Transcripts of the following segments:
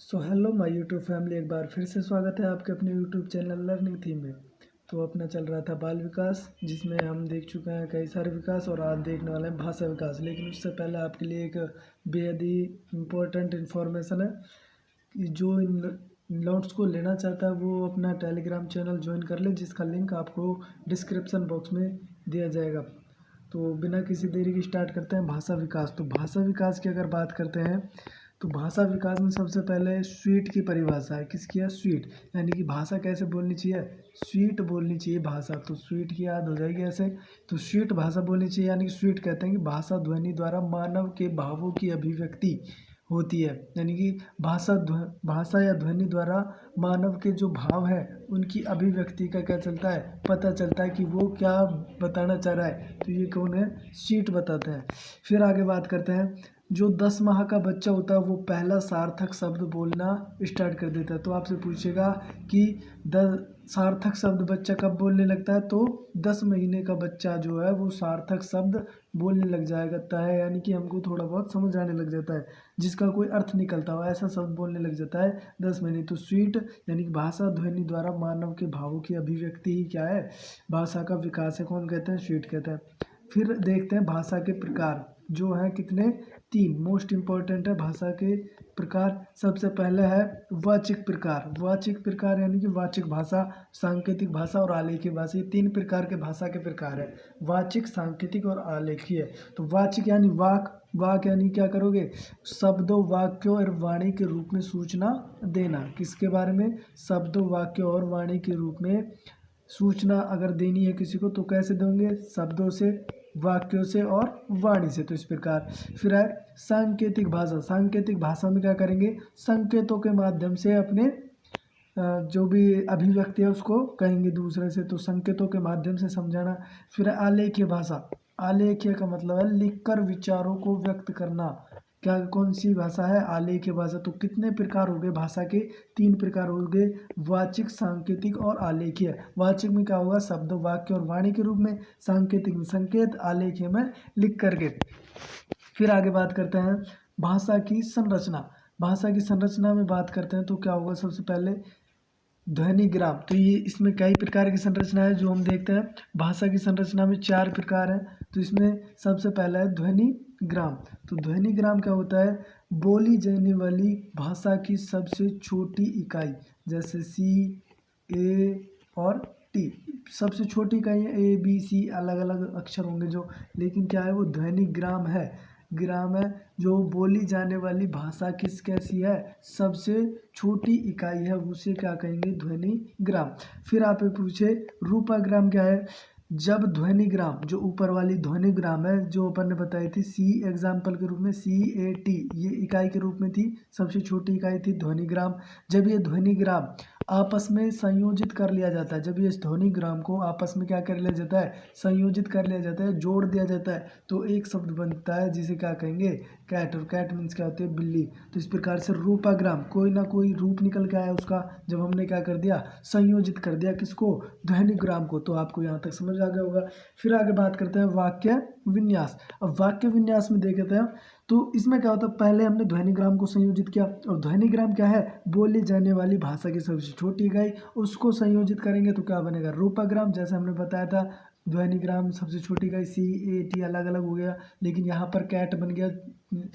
So hello my YouTube family, एक बार फिर से स्वागत है आपके अपने यूट्यूब चैनल लर्निंग थीम में। तो अपना चल रहा था बाल विकास, जिसमें हम देख चुके हैं कई सारे विकास और आज देखने वाले हैं भाषा विकास। लेकिन उससे पहले आपके लिए एक बेहद ही इम्पोर्टेंट इन्फॉर्मेशन है कि जो इन नोट्स को लेना चाहता है वो अपना टेलीग्राम चैनल ज्वाइन कर ले, जिसका लिंक आपको डिस्क्रिप्शन बॉक्स में दिया जाएगा। तो बिना किसी देरी के स्टार्ट करते हैं भाषा विकास। तो भाषा विकास की अगर बात करते हैं तो भाषा विकास में सबसे पहले स्वीट की परिभाषा है। किसकी है? स्वीट, यानी कि भाषा कैसे बोलनी चाहिए? स्वीट बोलनी चाहिए भाषा। तो स्वीट की याद हो जाएगी ऐसे। तो स्वीट भाषा बोलनी चाहिए, यानी कि स्वीट कहते हैं कि भाषा ध्वनि द्वारा मानव के भावों की अभिव्यक्ति होती है। यानी कि भाषा या ध्वनि द्वारा मानव के जो भाव है उनकी अभिव्यक्ति का क्या चलता है, पता चलता है कि वो क्या बताना चाह रहा है। तो ये कौन है? स्वीट बताते हैं। फिर आगे बात करते हैं, जो 10 माह का बच्चा होता है वो पहला सार्थक शब्द बोलना स्टार्ट कर देता है। तो आपसे पूछेगा कि 10 सार्थक शब्द बच्चा कब बोलने लगता है? तो 10 महीने का बच्चा जो है वो सार्थक शब्द बोलने लग जाएगा है, यानी कि हमको थोड़ा बहुत समझ आने लग जाता है, जिसका कोई अर्थ निकलता हो ऐसा शब्द बोलने लग जाता है 10 महीने। तो स्वीट यानी कि भाषा ध्वनि द्वारा मानव के भावों की अभिव्यक्ति ही क्या है? भाषा का विकास है। कौन कहते हैं? स्वीट कहते हैं। फिर देखते हैं भाषा के प्रकार जो हैं कितने? 3 मोस्ट इम्पॉर्टेंट है भाषा के प्रकार। सबसे पहले है वाचिक प्रकार। वाचिक प्रकार यानी कि वाचिक भाषा, सांकेतिक भाषा और आलेखीय भाषा, ये 3 प्रकार के भाषा के प्रकार है, वाचिक, सांकेतिक और आलेखीय। तो वाचिक यानी वाक, वाक यानी क्या करोगे? शब्दों, वाक्यों और वाणी के रूप में सूचना देना। किसके बारे में? शब्दों, वाक्यों और वाणी के रूप में सूचना अगर देनी है किसी को तो कैसे देंगे? शब्दों से, वाक्यों से और वाणी से। तो इस प्रकार। फिर है सांकेतिक भाषा। सांकेतिक भाषा में क्या करेंगे? संकेतों के माध्यम से अपने जो भी अभिव्यक्ति है उसको कहेंगे दूसरे से, तो संकेतों के माध्यम से समझाना। फिर है आलेखीय भाषा। आलेखीय का मतलब है लिखकर विचारों को व्यक्त करना। क्या कौन सी भाषा है? आलेखीय भाषा। तो कितने प्रकार हो गए भाषा के? 3 प्रकार हो गए, वाचिक, सांकेतिक और आलेखीय। वाचिक में क्या होगा? शब्द, वाक्य और वाणी के रूप में। सांकेतिक में संकेत, आलेखीय में लिख करके। फिर आगे बात करते हैं भाषा की संरचना। भाषा की संरचना में बात करते हैं तो क्या होगा? सबसे पहले ध्वनिग्राम। तो ये इसमें कई प्रकार की संरचना है जो हम देखते हैं। भाषा की संरचना में 4 प्रकार हैं। तो इसमें सबसे पहला है ध्वनिग्राम। तो ध्वनिग्राम क्या होता है? बोली जाने वाली भाषा की सबसे छोटी इकाई, जैसे सी, ए और टी। सबसे छोटी इकाई है ए, बी, सी, अलग अलग अक्षर होंगे जो, लेकिन क्या है? वो ध्वनिग्राम है। ग्राम है जो बोली जाने वाली भाषा किस कैसी है? सबसे छोटी इकाई है, उसे क्या कहेंगे? ध्वनिग्राम। फिर आप पूछे रूपग्राम क्या है? जब ध्वनिग्राम, जो ऊपर वाली ध्वनिग्राम है जो अपन ने बताई थी, सी एग्जाम्पल के रूप में, सी, ए, टी, ये इकाई के रूप में थी, सबसे छोटी इकाई थी ध्वनिग्राम। जब ये ध्वनिग्राम आपस में संयोजित कर लिया जाता है, जब ये ध्वनिग्राम को आपस में क्या कर लिया जाता है? संयोजित कर लिया जाता है, जोड़ दिया जाता है, तो एक शब्द बनता है जिसे क्या कहेंगे? कैट। और कैट मीन्स क्या होती है? बिल्ली। तो इस प्रकार से रूपग्राम, कोई ना कोई रूप निकल के आया उसका, जब हमने क्या कर दिया? संयोजित कर दिया किसको? ध्वनिग्राम को। तो आपको यहाँ तक समझ आ गया होगा। फिर आगे बात करते हैं वाक्य विन्यास। अब वाक्य विन्यास में देखते हैं तो इसमें क्या होता है? पहले हमने ध्वनिग्राम को संयोजित किया, और ध्वनिग्राम क्या है? बोली जाने वाली भाषा की सबसे छोटी इकाई, उसको संयोजित करेंगे तो क्या बनेगा? रूपग्राम। जैसे हमने बताया था ध्वनिग्राम सबसे छोटी इकाई सी, ए, टी अलग अलग हो गया, लेकिन यहाँ पर कैट बन गया,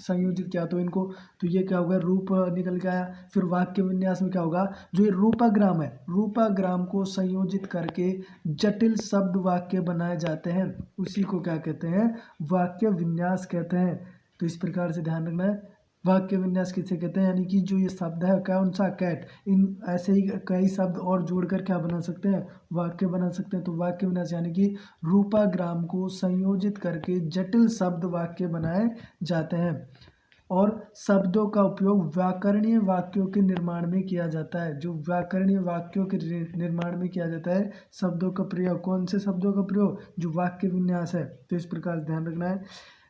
संयोजित किया तो इनको, तो ये क्या होगा? रूप निकल के आया। फिर वाक्य विन्यास में क्या होगा? जो ये रूपग्राम है, रूपग्राम को संयोजित करके जटिल शब्द वाक्य बनाए जाते हैं, उसी को क्या कहते हैं? वाक्य विन्यास कहते हैं। तो इस प्रकार से ध्यान रखना है वाक्य विन्यास किसे कहते हैं, यानी कि जो ये शब्द है कौन सा? कैट। इन ऐसे ही कई शब्द और जोड़कर क्या बना सकते हैं? वाक्य बना सकते हैं। तो वाक्य विन्यास यानी कि रूपग्राम को संयोजित करके जटिल शब्द वाक्य बनाए जाते हैं। और शब्दों का उपयोग व्याकरणीय वाक्यों के निर्माण में किया जाता है। जो व्याकरणीय वाक्यों के निर्माण में किया जाता है, शब्दों का प्रयोग। कौन से शब्दों का प्रयोग? जो वाक्य विन्यास है। तो इस प्रकार से ध्यान रखना है।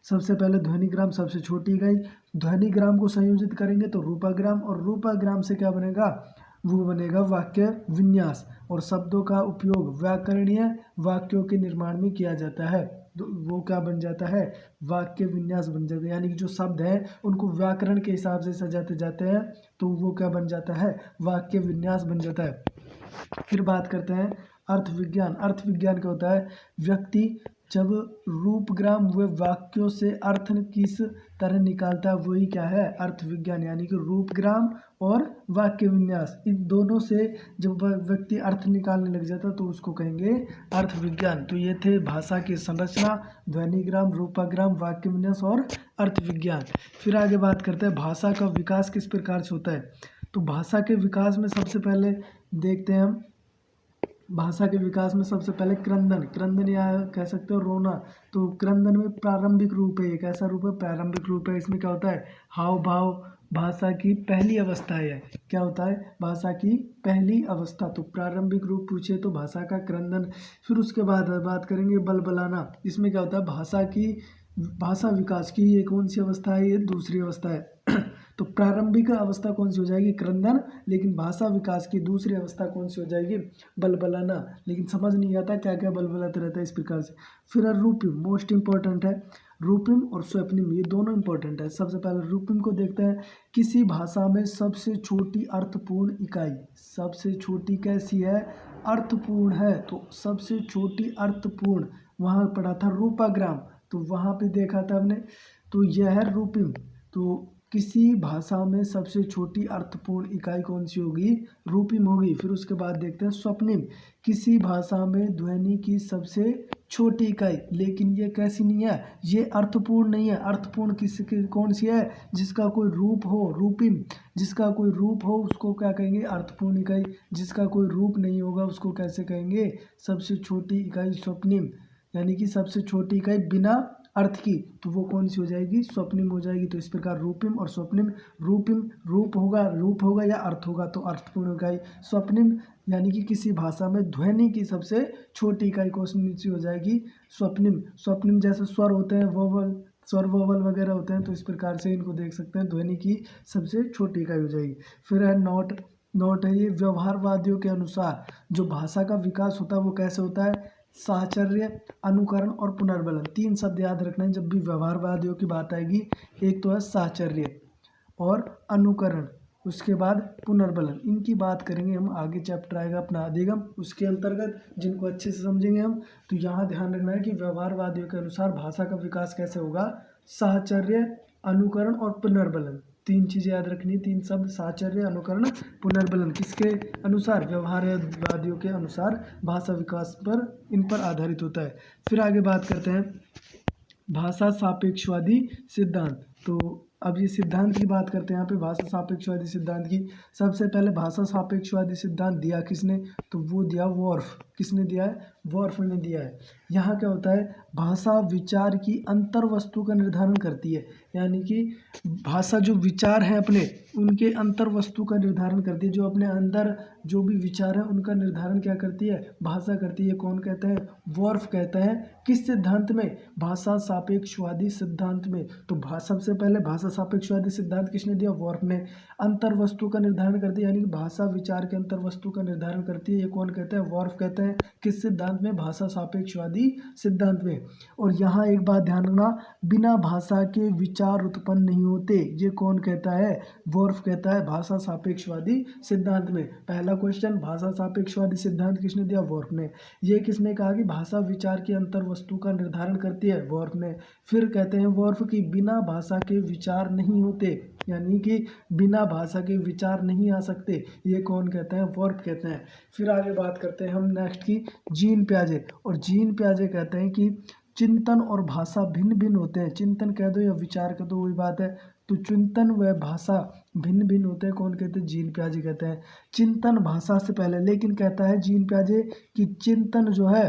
सबसे पहले ध्वनिग्राम सबसे छोटी इकाई, ध्वनिग्राम को संयोजित करेंगे तो रूपग्राम, और रूपग्राम से क्या बनेगा? वो बनेगा वाक्य विन्यास। और शब्दों का उपयोग व्याकरणीय वाक्यों के निर्माण में किया जाता है। वो क्या बन जाता है, वाक्य विन्यास बन जाता है। यानी कि जो शब्द हैं उनको व्याकरण के हिसाब से सजाते जाते हैं तो वो क्या बन जाता है, वाक्य विन्यास बन जाता है। फिर बात करते हैं अर्थ विज्ञान। अर्थ विज्ञान क्या होता है, व्यक्ति जब रूपग्राम व वाक्यों से अर्थ किस तरह निकालता है वही क्या है, अर्थ विज्ञान। यानी कि रूपग्राम और वाक्य विन्यास, इन दोनों से जब व्यक्ति अर्थ निकालने लग जाता है तो उसको कहेंगे अर्थ विज्ञान। तो ये थे भाषा की संरचना, ध्वनिग्राम, रूपग्राम, वाक्य विन्यास और अर्थ विज्ञान। फिर आगे बात करते हैं भाषा का विकास किस प्रकार से होता है। तो भाषा के विकास में सबसे पहले देखते हैं हम, भाषा के विकास में सबसे पहले क्रंदन, क्रंदन या कह सकते हो रोना। तो क्रंदन में प्रारंभिक रूप है, एक ऐसा रूप है प्रारंभिक रूप है। इसमें क्या होता है, हाव भाव भाषा की पहली अवस्था है। क्या होता है, भाषा की पहली अवस्था। तो प्रारंभिक रूप पूछे तो भाषा का क्रंदन। फिर उसके बाद बात करेंगे बलबलाना। इसमें क्या होता है, भाषा विकास की ये कौन सी अवस्था है, ये दूसरी अवस्था है। तो प्रारंभिक अवस्था कौन सी हो जाएगी, क्रंदन। लेकिन भाषा विकास की दूसरी अवस्था कौन सी हो जाएगी, बलबलाना। लेकिन समझ नहीं आता क्या क्या बलबलाते रहता है इस प्रकार से। फिर रूपिम, मोस्ट इंपॉर्टेंट है। रूपिम और स्वप्निम ये दोनों इंपॉर्टेंट है। सबसे पहले रूपिम को देखते हैं। किसी भाषा में सबसे छोटी अर्थपूर्ण इकाई, सबसे छोटी कैसी है, अर्थपूर्ण है। तो सबसे छोटी अर्थपूर्ण वहाँ पढ़ा था रूपाग्राम, तो वहाँ पे देखा था हमने। तो यह है रूपिम। तो किसी भाषा में सबसे छोटी अर्थपूर्ण इकाई कौन सी होगी, रूपिम होगी। फिर उसके बाद देखते हैं स्वप्निम। किसी भाषा में ध्वनि की सबसे छोटी इकाई, लेकिन ये कैसी नहीं है, ये अर्थपूर्ण नहीं है। अर्थपूर्ण किसी कौन सी है, जिसका कोई रूप हो, रूपिम। जिसका कोई रूप हो उसको क्या कहेंगे, अर्थपूर्ण इकाई। जिसका कोई रूप नहीं होगा उसको कैसे कहेंगे, सबसे छोटी इकाई स्वप्निम। यानी कि सबसे छोटी इकाई बिना अर्थ की, तो वो कौन सी हो जाएगी, स्वप्निम हो जाएगी। तो इस प्रकार रूपिम और स्वप्निम, रूपिम रूप होगा या अर्थ होगा, तो अर्थपूर्ण इकाई स्वप्निम। यानी कि किसी भाषा में ध्वनि की सबसे छोटी इकाई कौन सी हो जाएगी, स्वप्निम। स्वप्निम जैसे स्वर होते हैं, वोवल, स्वर वोवल वगैरह होते हैं, तो इस प्रकार से इनको देख सकते हैं, ध्वनि की सबसे छोटी इकाई हो जाएगी। फिर है नोट। नोट है ये व्यवहारवादियों के अनुसार जो भाषा का विकास होता है वो कैसे होता है, साहचर्य, अनुकरण और पुनर्बलन। तीन शब्द याद रखना है जब भी व्यवहारवादियों की बात आएगी। एक तो है साहचर्य और अनुकरण, उसके बाद पुनर्बलन। इनकी बात करेंगे हम, आगे चैप्टर आएगा अपना अधिगम, उसके अंतर्गत जिनको अच्छे से समझेंगे हम। तो यहाँ ध्यान रखना है कि व्यवहारवादियों के अनुसार भाषा का विकास कैसे होगा, साहचर्य, अनुकरण और पुनर्बलन। तीन चीज़ें याद रखनी, तीन शब्द, साहचर्य, अनुकरण, पुनर्बलन। किसके अनुसार, व्यवहारवादियों के अनुसार भाषा विकास पर, इन पर आधारित होता है। फिर आगे बात करते हैं भाषा सापेक्षवादी सिद्धांत। तो अब ये सिद्धांत की बात करते हैं यहाँ पे, भाषा सापेक्षवादी सिद्धांत की। सबसे पहले भाषा सापेक्षवादी सिद्धांत दिया किसने, तो वो दिया वॉर्फ। किसने दिया है, वॉर्फ ने दिया है। यहाँ क्या होता है, भाषा विचार की अंतर वस्तु का निर्धारण करती है। यानी कि भाषा जो विचार है अपने, उनके अंतर वस्तु का निर्धारण करती है। जो अपने अंदर जो भी विचार है उनका निर्धारण क्या करती है, भाषा करती है। कौन कहते हैं, वॉर्फ कहते हैं। किस सिद्धांत में, भाषा सापेक्षवादी सिद्धांत में। तो सबसे पहले भाषा सापेक्षवादी सिद्धांत किसने दिया, वॉर्फ ने। अंतर वस्तु का निर्धारण करती है, यानी कि भाषा विचार के अंतर वस्तु का निर्धारण करती है, ये कौन कहते हैं, वॉर्फ कहते हैं। किस सिद्धांत में, भाषा सापेक्षवादी सिद्धांत में। और यहाँ एक बात ध्यान रखना, बिना भाषा के विचार उत्पन्न नहीं होते, ये कौन कहता है, वॉर्फ कहता है, भाषा सापेक्षवादी सिद्धांत में। पहला क्वेश्चन, भाषा सापेक्षवादी सिद्धांत किसने दिया, वॉर्फ ने। ये किसने कहा कि भाषा विचार की अंतर वस्तु का निर्धारण करती है, वॉर्फ ने। फिर कहते हैं वॉर्फ की बिना भाषा के विचार नहीं होते, यानी कि बिना भाषा के विचार नहीं आ सकते, ये कौन कहते हैं, वॉर्फ कहते हैं। फिर आगे बात करते हैं हम नेक्स्ट की, जीन प्याजे। और जीन प्याजे कहते हैं कि चिंतन और भाषा भिन्न भिन्न होते हैं। चिंतन कह दो या विचार कह दो, वही बात है। तो चिंतन व भाषा भिन्न भिन्न होते हैं, कौन कहते हैं, जीन प्याजे कहते हैं। चिंतन भाषा से पहले, लेकिन कहता है जीन प्याजे कि चिंतन जो है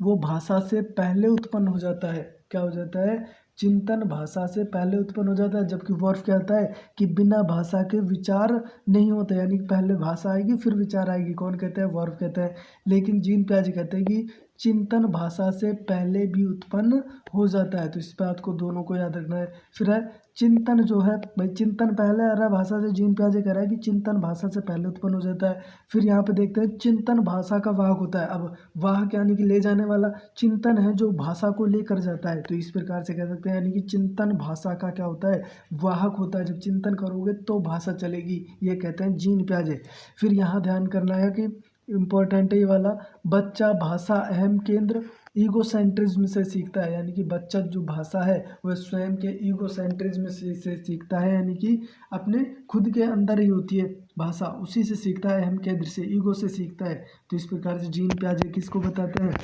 वो भाषा से पहले उत्पन्न हो जाता है। क्या हो जाता है, चिंतन भाषा से पहले उत्पन्न हो जाता है। जबकि वॉर्फ कहता है कि बिना भाषा के विचार नहीं होते, यानी कि पहले भाषा आएगी फिर विचार आएगी, कौन कहता है, वॉर्फ कहता है। लेकिन जीन प्याजे कहते हैं कि चिंतन भाषा से पहले भी उत्पन्न हो जाता है। तो इस बात को दोनों को याद रखना है। फिर है चिंतन जो है भाई, चिंतन पहले आ रहा है भाषा से, जीन प्याजे कह रहा है कि चिंतन भाषा से पहले उत्पन्न हो जाता है। फिर यहाँ पे देखते हैं चिंतन भाषा का वाहक होता है। अब वाहक यानी कि ले जाने वाला, चिंतन है जो भाषा को लेकर जाता है। तो इस प्रकार से कह सकते हैं, यानी कि चिंतन भाषा का क्या होता है, वाहक होता है। जब चिंतन करोगे तो भाषा चलेगी, ये कहते हैं जीन प्याजे। फिर यहाँ ध्यान करना है कि इम्पोर्टेंट है ये वाला, बच्चा भाषा अहम केंद्र ईगोसेंट्रिज्म से सीखता है। यानी कि बच्चा जो भाषा है वह स्वयं के ईगोसेंट्रिज्म से सीखता है, यानी कि अपने खुद के अंदर ही होती है भाषा, उसी से सीखता है, अहम केंद्र से, ईगो से सीखता है। तो इस प्रकार से जीन प्याजे किसको बताते हैं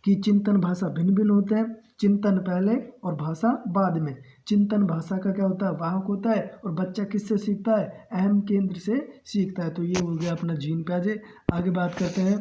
कि चिंतन भाषा भिन्न भिन्न होते हैं, चिंतन पहले और भाषा बाद में। चिंतन भाषा का क्या होता है, वाहक होता है, और बच्चा किससे सीखता है, अहम केंद्र से सीखता है। तो ये हो गया अपना जीन प्याजे। आगे बात करते हैं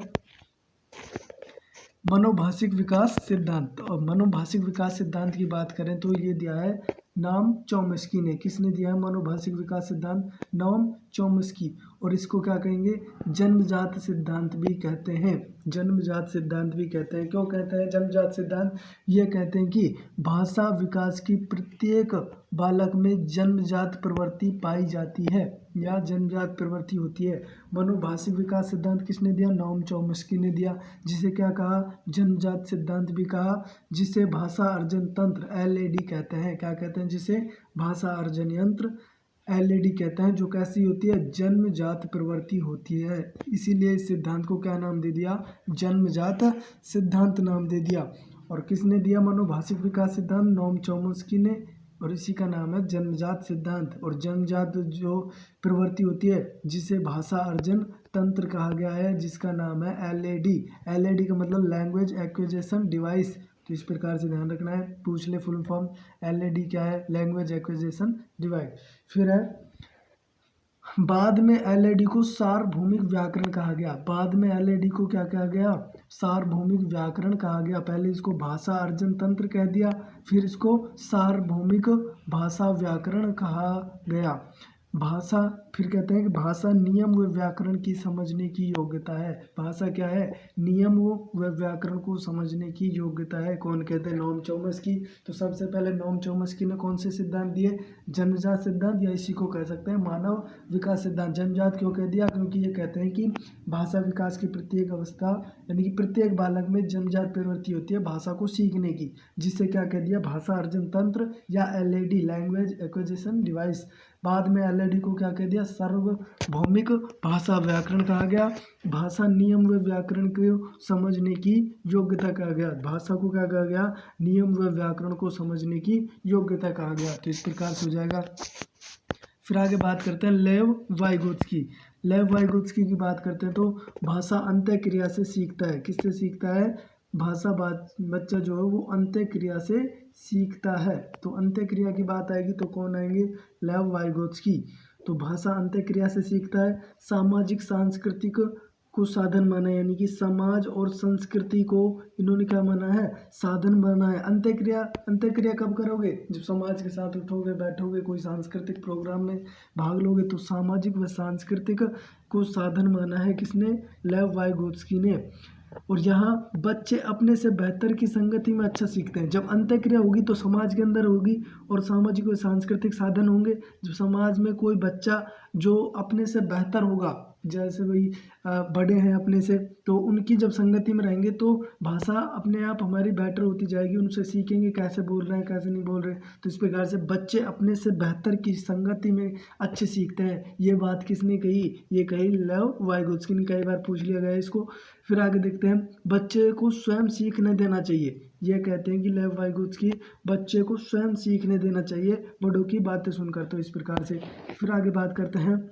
मनोभाषिक विकास सिद्धांत। और मनोभाषिक विकास सिद्धांत की बात करें तो ये दिया है नाम चॉम्स्की ने। किसने दिया है मनोभाषिक विकास सिद्धांत, नाम चॉम्स्की। और इसको क्या कहेंगे, जन्मजात सिद्धांत भी कहते हैं। जन्मजात सिद्धांत भी कहते हैं। क्यों कहते हैं जन्मजात सिद्धांत, ये कहते हैं कि भाषा विकास की प्रत्येक बालक में जन्मजात प्रवृत्ति पाई जाती है या जन्मजात प्रवृत्ति होती है। मनोभाषिक विकास सिद्धांत किसने दिया, नोम चॉम्स्की ने दिया, जिसे क्या कहा, जन्मजात सिद्धांत भी कहा, जिसे भाषा अर्जन तंत्र एलएडी कहते हैं। क्या कहते हैं, जिसे भाषा अर्जन यंत्र एलएडी कहते हैं, जो कैसी होती है, जन्मजात प्रवृत्ति होती है। इसीलिए इस सिद्धांत को क्या नाम दे दिया, जन्मजात सिद्धांत नाम दे दिया। और किसने दिया मनोभाषिक विकास सिद्धांत, नोम चॉम्स्की ने, और इसी का नाम है जन्मजात सिद्धांत। और जन्मजात जो प्रवृत्ति होती है जिसे भाषा अर्जन तंत्र कहा गया है, जिसका नाम है एलएडी। एलएडी का मतलब लैंग्वेज एक्विजिशन डिवाइस। तो इस प्रकार से ध्यान रखना है, पूछ ले फुल फॉर्म, एलएडी क्या है, लैंग्वेज एक्विजिशन डिवाइस। फिर है बाद में एलएडी को सार्वभौमिक व्याकरण कहा गया। बाद में एलएडी को क्या कहा गया, सार्वभौमिक व्याकरण कहा गया। पहले इसको भाषा अर्जन तंत्र कह दिया, फिर इसको सार्वभौमिक भाषा व्याकरण कहा गया। भाषा, फिर कहते हैं कि भाषा नियम व व्याकरण की समझने की योग्यता है। भाषा क्या है, नियम व व्याकरण को समझने की योग्यता है। कौन कहते हैं, नोम चॉम्स्की। तो सबसे पहले नोम चॉम्स्की ने कौन से सिद्धांत दिए, जन्मजात सिद्धांत, या इसी को कह सकते हैं मानव विकास सिद्धांत। जन्मजात क्यों कह दिया, क्योंकि ये कहते हैं कि भाषा विकास की प्रत्येक अवस्था, यानी कि प्रत्येक बालक में जन्मजात प्रवृत्ति होती है भाषा को सीखने की, जिससे क्या कह दिया, भाषा अर्जन तंत्र या एलएडी, लैंग्वेज एक्विजिशन डिवाइस। बाद में एलएडी को क्या कह दिया, सार्वभौमिक भाषा व्याकरण कहा गया। भाषा नियम व व्याकरण को समझने की योग्यता कहा गया। भाषा को क्या कहा गया, नियम व व्याकरण को समझने की योग्यता कहा गया। तो इस प्रकार से हो जाएगा। फिर आगे बात करते हैं लेव वाइगोत्स्की। लेव वाइगोत्स्की की बात करते हैं तो भाषा अंत्य क्रिया से सीखता है। किससे सीखता है, भाषा बच्चा जो है वो अंत्य क्रिया से सीखता है। तो अंत्य क्रिया की बात आएगी तो कौन आएंगे, लेव वाइगोत्स्की। तो भाषा अंत्य क्रिया से सीखता है। सामाजिक सांस्कृतिक को साधन माना है, यानी कि समाज और संस्कृति को इन्होंने क्या माना है, साधन माना है। अंत्य क्रिया कब करोगे, जब समाज के साथ उठोगे बैठोगे, कोई सांस्कृतिक प्रोग्राम में भाग लोगे, तो सामाजिक व सांस्कृतिक को साधन माना है किसने, लेव वाइगोत्स्की ने। और यहाँ बच्चे अपने से बेहतर की संगति में अच्छा सीखते हैं। जब अंत्यक्रिया होगी तो समाज के अंदर होगी और सामाजिक और सांस्कृतिक साधन होंगे। जब समाज में कोई बच्चा जो अपने से बेहतर होगा, जैसे भाई बड़े हैं अपने से, तो उनकी जब संगति में रहेंगे तो भाषा अपने आप हमारी बेटर होती जाएगी। उनसे सीखेंगे कैसे बोल रहे हैं कैसे नहीं बोल रहे। तो इस प्रकार से बच्चे अपने से बेहतर की संगति में अच्छे सीखते हैं। ये बात किसने कही, ये कही लेव वाइगोत्स्की ने। कई बार पूछ लिया गया इसको। फिर आगे देखते हैं, बच्चे को स्वयं सीखने देना चाहिए। ये कहते हैं कि लेव वाइगोत्स्की बच्चे को स्वयं सीखने देना चाहिए बड़ों की बातें सुनकर। तो इस प्रकार से फिर आगे बात करते हैं,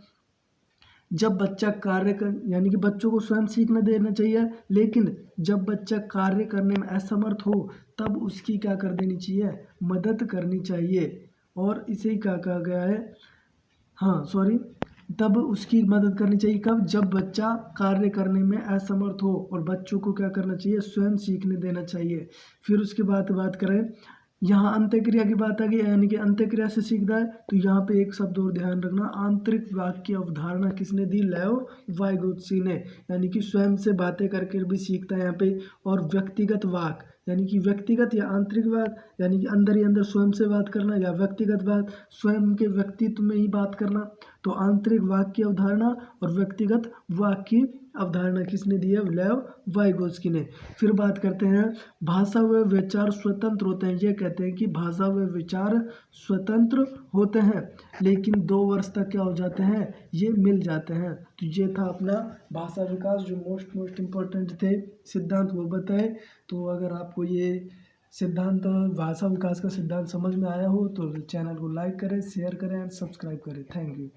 जब बच्चा कार्य कर, यानी कि बच्चों को स्वयं सीखना देना चाहिए, लेकिन जब बच्चा कार्य करने में असमर्थ हो तब उसकी क्या कर देनी चाहिए, मदद करनी चाहिए। और इसे ही क्या कहा गया है, तब उसकी मदद करनी चाहिए कब, जब बच्चा कार्य करने में असमर्थ हो। और बच्चों को क्या करना चाहिए, स्वयं सीखने देना चाहिए। फिर उसके बाद बात करें यहाँ अंत्यक्रिया की बात आ गई, यानी कि अंत्यक्रिया से सीखता है। तो यहाँ पे एक शब्द और ध्यान रखना, आंतरिक वाक्य की अवधारणा किसने दी? लेव वाइगोत्स्की ने, यानी कि स्वयं से बातें करके भी सीखता है यहाँ पे। और व्यक्तिगत वाक, यानी कि व्यक्तिगत या आंतरिक वाक, यानी कि अंदर ही अंदर स्वयं से बात करना, या व्यक्तिगत बात स्वयं के व्यक्तित्व में ही बात करना। तो आंतरिक वाक की अवधारणा और व्यक्तिगत वाक की अवधारणा किसने दी है? लेव वाइगोत्स्की ने। फिर बात करते हैं, भाषा व विचार स्वतंत्र होते हैं। ये कहते हैं कि भाषा व विचार स्वतंत्र होते हैं, लेकिन 2 वर्ष तक क्या हो जाते हैं? ये मिल जाते हैं। तो ये था अपना भाषा विकास, जो मोस्ट इम्पोर्टेंट थे सिद्धांत, वो बताए। तो अगर आपको ये सिद्धांत, भाषा विकास का सिद्धांत समझ में आया हो तो चैनल को लाइक करें, शेयर करें एंड सब्सक्राइब करें। Thank you.